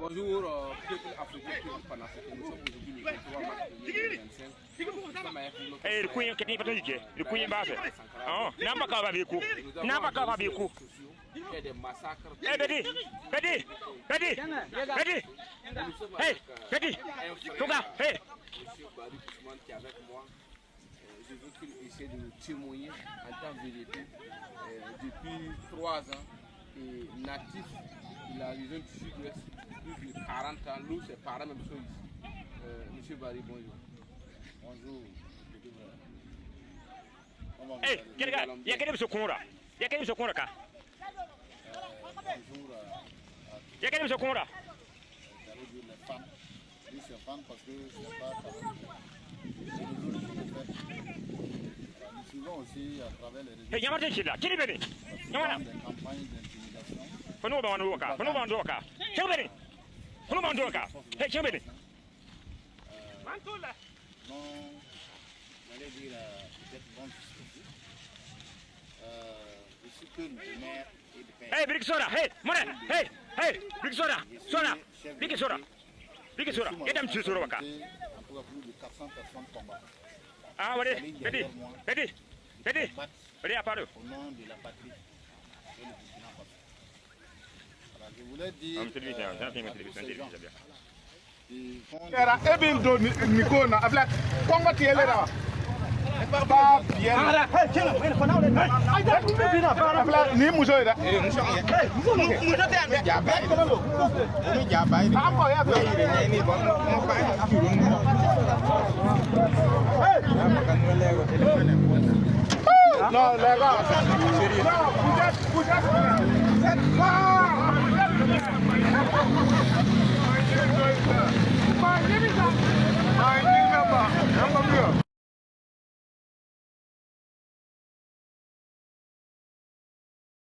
Bonjour, peuple africain, peuple panafricain. Nous sommes aujourd'hui le 23 mars 2025. Eh, le Queen, qu'est-ce qu'il dit? Le Queen va faire. Oh, n'a pas qu'à avec vous. N'a pas qu'à avec vous. Il y a des massacres. Eh, Bédi, Bédi, Bédi, Bédi. Hey, Bédi, Touga, hey. Monsieur Barry Ousmane qui est avec moi. Je veux qu'il essaie de nous témoigner en tant que vérité. Depuis 3 ans, et natif de la région du sud-ouest, plus de 40 ans, nous, ses parents même sont ici. Monsieur Barry, bonjour. Bonjour. Hey, il y a quelqu'un qui se court là. Il y a quelqu'un qui se court là. Bonjour Il y a quelqu'un qui se court là. j'allais dire les femmes. Oui, c'est femmes parce que ce n'est pas nous suivons aussi à travers les réseaux Hey, Yamate Chila, qui est venu? Yamana. des campagnes d'intimidation. Fano Bandoka, Fano Bandoka. Chambéry. Fano Bandoka. Hey, Chambéry. Mantoula. Non, j'allais dire peut-être bon jusqu'ici. Je suis que le maire et de père. Hey, Big Soda, hey, Mona, hey, hey, Big Soda, Soda, Big Soda. Big Soda, et dame tu sur Waka. En tout cas, plus de 400 personnes combattent. Ah, ouais, Bédi, Bédi, Bédi, Bédi, apparu. Au nom de la patrie et le Burkina Faso. Alors, je voulais dire Era ebin do niko na abla kongo tiele da ba bien ara he chelo men ko nawle ai da ku bi na abla ni muso da muso te an ja ba ko lo ni ja ba ni ko ya ba ni bo mo ba juru ni no lego no puja c'est pas